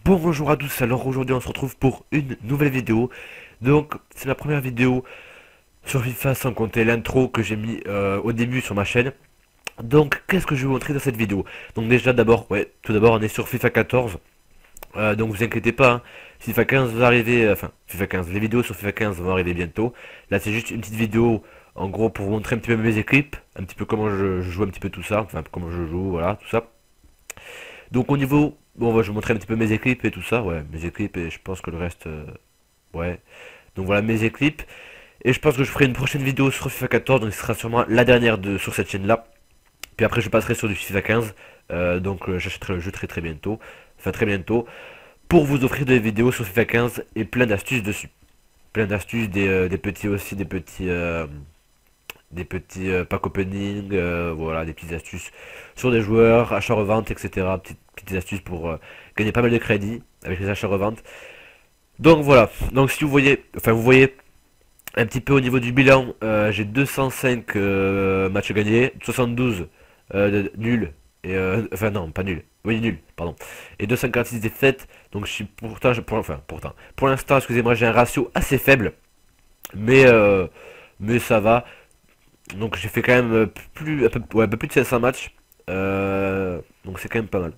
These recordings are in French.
Bonjour à tous, alors aujourd'hui on se retrouve pour une nouvelle vidéo. Donc c'est ma première vidéo sur FIFA sans compter l'intro que j'ai mis au début sur ma chaîne. Donc qu'est-ce que je vais vous montrer dans cette vidéo? Donc déjà d'abord, tout d'abord on est sur FIFA 14. Donc vous inquiétez pas, hein, FIFA 15 va arriver, enfin FIFA 15, les vidéos sur FIFA 15 vont arriver bientôt. Là c'est juste une petite vidéo en gros pour vous montrer un petit peu mes équipes, un petit peu comment je joue un petit peu tout ça, enfin comment je joue, voilà, tout ça. Donc au niveau, bon, je vais vous montrer un petit peu mes équipes et tout ça, ouais, mes équipes et je pense que le reste, ouais. Donc voilà mes équipes. Et je pense que je ferai une prochaine vidéo sur FIFA 14, donc ce sera sûrement la dernière sur cette chaîne-là. Puis après je passerai sur du FIFA 15, donc j'achèterai le jeu très bientôt, enfin très bientôt, pour vous offrir des vidéos sur FIFA 15 et plein d'astuces dessus. Plein d'astuces, des petits aussi, des petits pack opening, voilà, des petites astuces sur des joueurs, achat-revente, etc. Petites astuces pour gagner pas mal de crédits avec les achats-revente. Donc voilà, donc si vous voyez, enfin vous voyez un petit peu au niveau du bilan, j'ai 205 matchs gagnés, 72 nuls, et enfin non, pas nuls, oui nul, pardon, et 246 défaites, donc je suis pour l'instant, excusez-moi, j'ai un ratio assez faible, mais, mais ça va. Donc j'ai fait quand même un peu plus de 500 matchs. Donc c'est quand même pas mal.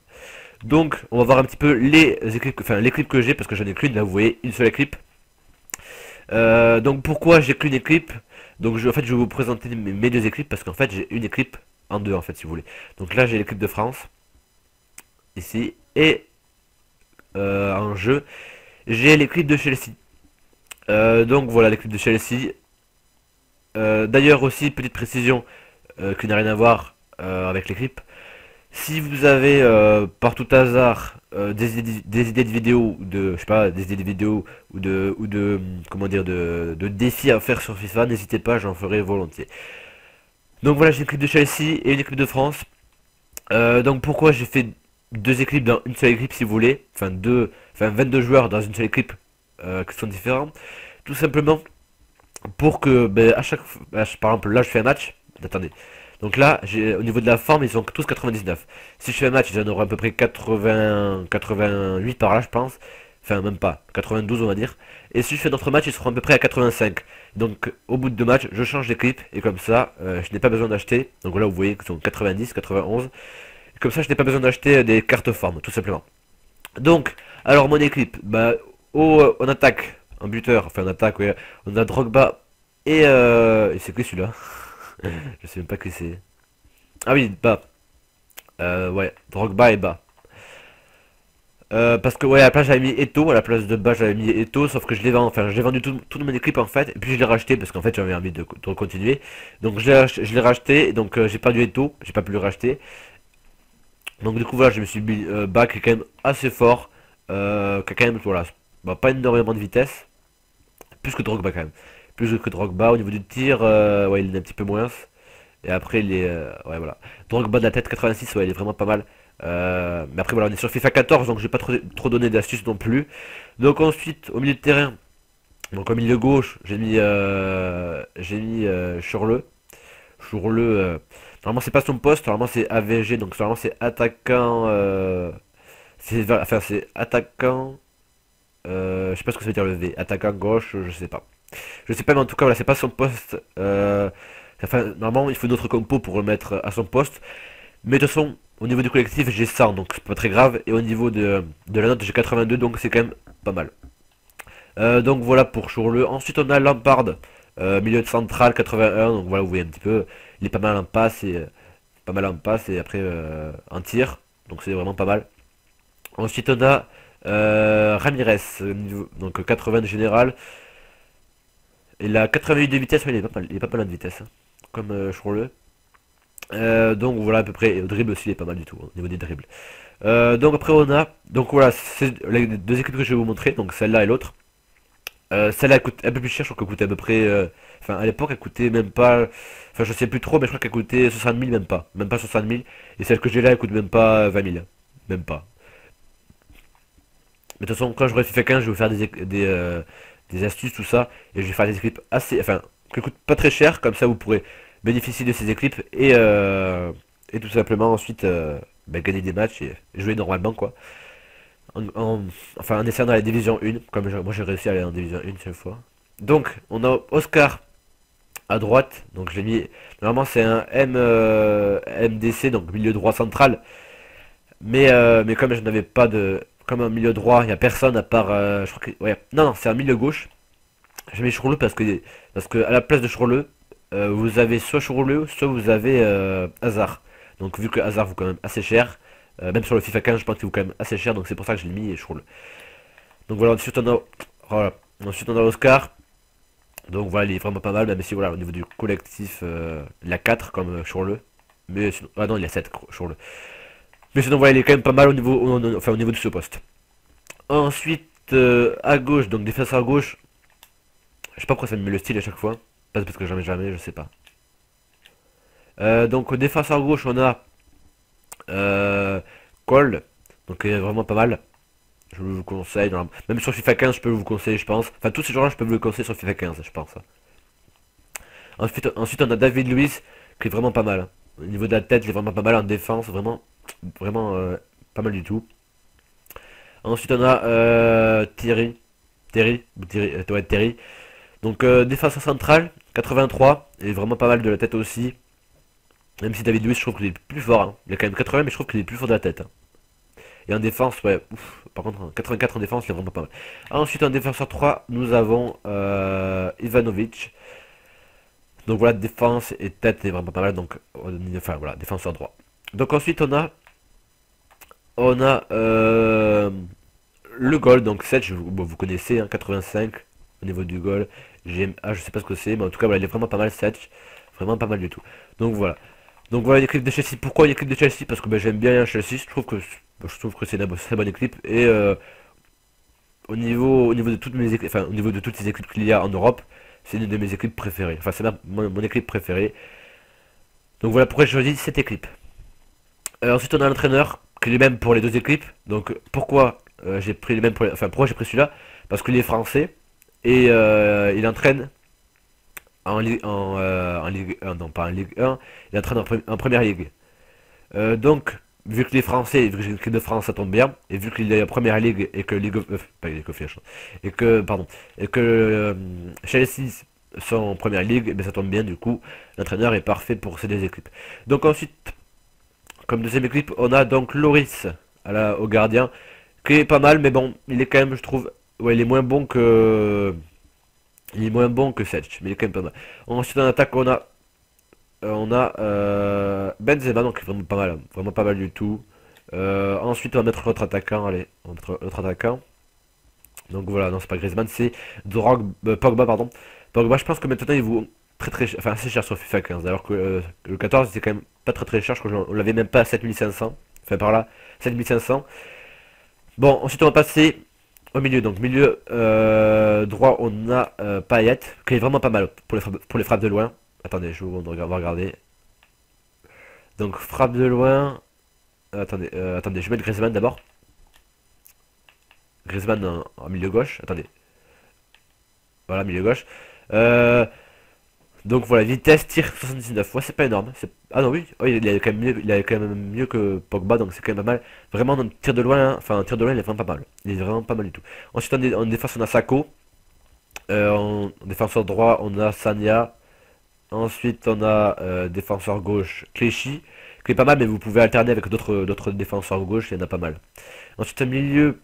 Donc on va voir un petit peu les équipes, enfin l'équipe que j'ai, parce que j'en ai qu'une, là vous voyez, une seule équipe. Donc pourquoi j'ai qu'une équipe? Donc en fait je vais vous présenter mes deux équipes, parce qu'en fait j'ai une équipe en deux en fait si vous voulez. Donc là j'ai l'équipe de France, ici, et en jeu, j'ai l'équipe de Chelsea. Donc voilà l'équipe de Chelsea. D'ailleurs aussi, petite précision qui n'a rien à voir avec les clips. Si vous avez par tout hasard des idées de vidéos, je sais pas, des idées de vidéos comment dire, de défis à faire sur FIFA, n'hésitez pas, j'en ferai volontiers. Donc voilà, j'ai une équipe de Chelsea et une équipe de France. Donc pourquoi j'ai fait deux équipes dans une seule équipe si vous voulez, enfin 22 joueurs dans une seule équipe qui sont différents. Tout simplement pour que à chaque fois, par exemple là je fais un match, attendez, donc là j'ai au niveau de la forme ils sont tous 99. Si je fais un match ils en auront à peu près 80, 88 par là je pense, enfin même pas, 92 on va dire, et si je fais d'autres matchs ils seront à peu près à 85. Donc au bout de deux matchs je change d'équipe et comme ça je n'ai pas besoin d'acheter, donc là vous voyez qu'ils sont 90, 91, et comme ça je n'ai pas besoin d'acheter des cartes formes tout simplement. Donc alors mon équipe, en attaque, en buteur, enfin en attaque, ouais, on a Drogba et c'est qui celui-là? Je sais même pas qui c'est. Ah oui, Bas. Ouais, Drogba et Bas. Parce que ouais, à la place j'avais mis Eto'o, à la place de Bas j'avais mis Eto'o, sauf que je l'ai vendu tout de mon équipe en fait, et puis je l'ai racheté parce qu'en fait j'avais envie de continuer. Donc je l'ai racheté, donc j'ai perdu Eto'o, j'ai pas pu le racheter. Donc du coup voilà, je me suis mis Bas qui est quand même assez fort, qui a quand même, voilà, pas énormément de vitesse. Plus que Drogba quand même. Plus que Drogba au niveau du tir, ouais, il est un petit peu moins. Et après, il est. Ouais, voilà. Drogba de la tête 86, ouais, il est vraiment pas mal. Mais après, voilà, on est sur FIFA 14, donc je vais pas trop donner d'astuces non plus. Donc ensuite, au milieu de terrain, donc au milieu gauche, j'ai mis Churle. Churle, normalement, c'est pas son poste, normalement, c'est AVG, donc normalement, c'est attaquant. C'est attaquant. Je sais pas ce que ça veut dire le V. Attaquant gauche, je sais pas. Je sais pas, mais en tout cas, voilà, c'est pas son poste. Enfin, normalement, il faut une autre compo pour le mettre à son poste. Mais de toute façon, au niveau du collectif, j'ai 100, donc c'est pas très grave. Et au niveau de la note, j'ai 82, donc c'est quand même pas mal. Donc voilà pour Chourle. Ensuite, on a Lampard, milieu de central, 81. Donc voilà, vous voyez un petit peu. Il est pas mal en passe et après en tir. Donc c'est vraiment pas mal. Ensuite, on a Ramirez, donc 80 de général. Il a 88 de vitesse, mais il est pas mal de vitesse, hein, comme Schroller. Donc voilà à peu près, et au dribble aussi il est pas mal du tout, hein, au niveau des dribbles. Donc après on a, donc voilà, c'est les deux équipes que je vais vous montrer, donc celle-là et l'autre. Celle-là coûte un peu plus cher, je crois qu'elle coûtait à peu près, enfin à l'époque elle coûtait même pas, enfin je sais plus trop, mais je crois qu'elle coûtait 60 000, même pas 60 000. Et celle que j'ai là elle coûte même pas 20 000, même pas. Mais de toute façon quand j'aurai FIFA 15 je vais vous faire des astuces, tout ça, et je vais faire des équipes assez, enfin, qui coûtent pas très cher, comme ça vous pourrez bénéficier de ces équipes et tout simplement ensuite gagner des matchs et jouer normalement quoi. enfin en essayant dans la division 1, comme moi j'ai réussi à aller en division 1 cette fois. Donc on a Oscar à droite, donc j'ai mis, normalement c'est un MDC, donc milieu droit central, mais comme je n'avais pas de, comme un milieu droit, il n'y a personne à part, je crois que, ouais, non, c'est un milieu gauche, j'ai mis Chourleux parce que à la place de Chourleux, vous avez soit Chourleux, soit vous avez Hazard. Donc vu que Hazard vaut quand même assez cher, même sur le FIFA 15 je pense qu'il vaut quand même assez cher, donc c'est pour ça que je l'ai mis Chourleux. Donc voilà, ensuite on a Oscar. Donc voilà, il est vraiment pas mal, même si voilà, au niveau du collectif, il a 4 comme Chourleux. Mais sinon, ah non, il a 7 Chourleux. Mais sinon voilà, il est quand même pas mal enfin, au niveau de ce poste. Ensuite, à gauche, donc défenseur à gauche, je sais pas pourquoi ça me met le style à chaque fois. Peut-être parce que jamais, je sais pas. Donc au défenseur à gauche, on a Cole, donc il est vraiment pas mal. Je vous conseille, même sur FIFA 15, je peux vous conseiller, je pense. Enfin, tous ces gens-là, je peux vous les conseiller sur FIFA 15, je pense. Ensuite, on a David Luiz, qui est vraiment pas mal. Au niveau de la tête, il est vraiment pas mal en défense, vraiment pas mal du tout. Ensuite, on a Terry. Donc, défenseur central, 83, il est vraiment pas mal de la tête aussi. Même si David Luiz, je trouve qu'il est plus fort, hein. Il a quand même 80, mais je trouve qu'il est plus fort de la tête, hein. Et en défense, ouais, ouf, par contre, 84 en défense, il est vraiment pas mal. Ensuite, en défenseur 3, nous avons Ivanovic. Donc voilà, défense et tête est vraiment pas mal. Donc, enfin voilà, défenseur droit. Donc ensuite, on a le goal. Donc 7, bon, vous connaissez, hein, 85 au niveau du goal. Je sais pas ce que c'est, mais en tout cas, voilà, il est vraiment pas mal, 7. Vraiment pas mal du tout. Donc voilà. Donc voilà l'équipe de Chelsea. Pourquoi l'équipe de Chelsea? Parce que ben, j'aime bien Chelsea. Je trouve que c'est une très bonne équipe. Et au niveau de toutes mes équipes, enfin au niveau de toutes les équipes qu'il y a en Europe, c'est une de mes équipes préférées. Enfin c'est mon équipe préférée. Donc voilà pourquoi j'ai choisi cette équipe. Ensuite on a l'entraîneur qui est le même pour les deux équipes. Donc pourquoi j'ai pris le même enfin pourquoi j'ai pris celui-là? Parce qu'il est français et il entraîne en Ligue 1, non pas en Ligue 1, il entraîne en Première Ligue. Donc, vu qu'il est français, et vu que j'ai l'équipe de France, ça tombe bien. Et vu qu'il est en première ligue et que pas League of Legends, et que, pardon, et que Chelsea sont en première ligue, ben ça tombe bien, du coup, l'entraîneur est parfait pour ces deux équipes. Donc ensuite, comme deuxième équipe, on a donc Loris au gardien, qui est pas mal, mais bon, il est quand même, je trouve, ouais, il est moins bon que Sedge, mais il est quand même pas mal. Ensuite, en attaque, on a Benzema, donc vraiment pas mal du tout. Ensuite, on va mettre l'autre attaquant, allez, on va mettre l'autre attaquant. Donc voilà, non, c'est pas Griezmann, c'est Pogba, pardon. Pogba, je pense que maintenant il vaut enfin assez cher sur FIFA 15, alors que le 14 c'était quand même pas très cher, je crois qu'on l'avait même pas à 7500, enfin par là, 7500. Bon, ensuite on va passer au milieu, donc milieu droit, on a Payet, qui est vraiment pas mal pour les frappes de loin. Attendez, on va regarder. Donc frappe de loin. Attendez, je vais mettre Griezmann d'abord. Griezmann en milieu gauche. Attendez. Voilà, milieu gauche. Euh, donc voilà, vitesse, tir 79. Ouais, c'est pas énorme. Ah non, oui, oh, il est quand même mieux que Pogba, donc c'est quand même pas mal. Vraiment, dans le tir de loin, hein, enfin, un tir de loin, il est vraiment pas mal. Il est vraiment pas mal du tout. Ensuite, en défense, on a Sako. En défenseur droit, on a Sanya. Ensuite, on a défenseur gauche Clichy, qui est pas mal, mais vous pouvez alterner avec d'autres défenseurs gauche, il y en a pas mal. Ensuite, en milieu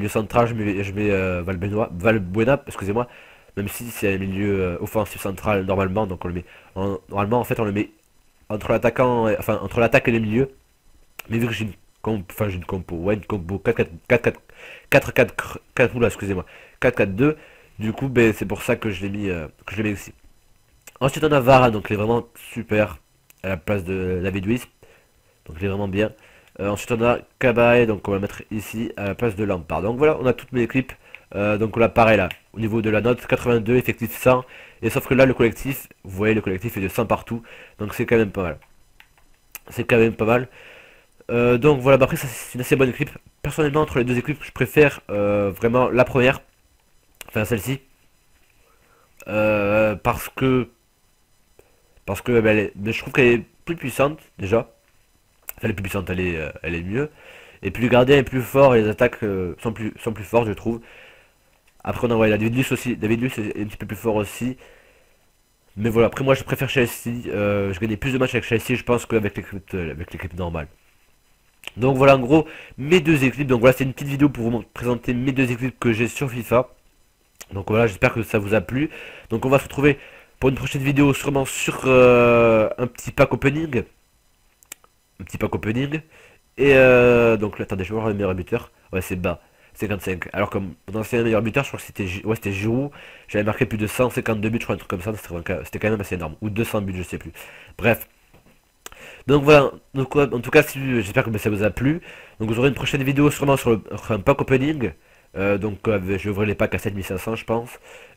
central, je mets Valbuena, excusez-moi, même si c'est un milieu offensif central normalement, donc on le met. Normalement, en fait, on le met entre l'attaquant, enfin entre l'attaque et le milieu. Mais vu que j'ai une compo, ouais, une compo 4-4-4, oula, excusez-moi, 4-4-2. Du coup, ben, c'est pour ça que je l'ai mis ici. Ensuite, on a Varane, donc il est vraiment super à la place de David Luiz. Donc il est vraiment bien. Ensuite, on a Cabaye, donc on va le mettre ici à la place de Lampard. Donc voilà, on a toutes mes clips. Donc on a pareil là, au niveau de la note, 82, effectif 100. Et sauf que là, le collectif, vous voyez, le collectif est de 100 partout. Donc c'est quand même pas mal. C'est quand même pas mal. Donc voilà, bah après, ça c'est une assez bonne équipe. Personnellement, entre les deux équipes, je préfère vraiment la première. Enfin, celle-ci. Parce que ben, je trouve qu'elle est plus puissante déjà. Enfin, elle est plus puissante, elle est mieux. Et puis le gardien est plus fort et les attaques sont plus fortes, je trouve. Après, on a David Luiz aussi. David Luiz est un petit peu plus fort aussi. Mais voilà, après moi je préfère Chelsea. Je gagnais plus de matchs avec Chelsea, je pense, qu'avec l'équipe normale. Donc voilà, en gros, mes deux équipes. Donc voilà, c'est une petite vidéo pour vous présenter mes deux équipes que j'ai sur FIFA. Donc voilà, j'espère que ça vous a plu. Donc on va se retrouver pour une prochaine vidéo, sûrement sur un petit pack opening. Un petit pack opening. Et donc là, attendez, je vais voir le meilleur buteur. Ouais, c'est bas. 55. Alors comme mon ancien meilleur buteur, je crois que c'était Giroud. J'avais marqué plus de 152 buts, je crois, un truc comme ça. C'était quand même assez énorme. Ou 200 buts, je sais plus. Bref. Donc voilà. Donc, en tout cas, j'espère que ça vous a plu. Donc vous aurez une prochaine vidéo sûrement sur un pack opening. Je vais ouvrir les packs à 7500, je pense.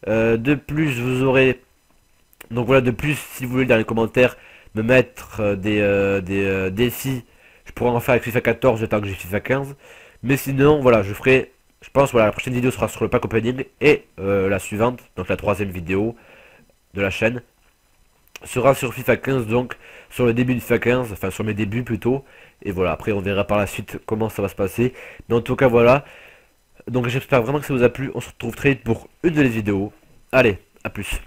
De plus, vous aurez... Donc voilà, de plus, si vous voulez dans les commentaires me mettre des défis, je pourrais en faire avec FIFA 14 le temps que j'ai FIFA 15. Mais sinon, voilà, je pense, voilà, la prochaine vidéo sera sur le pack opening et la suivante, donc la troisième vidéo de la chaîne, sera sur FIFA 15, donc sur le début de FIFA 15, enfin sur mes débuts plutôt. Et voilà, après on verra par la suite comment ça va se passer. Mais en tout cas, voilà. Donc j'espère vraiment que ça vous a plu. On se retrouve très vite pour une nouvelle vidéo. Allez, à plus.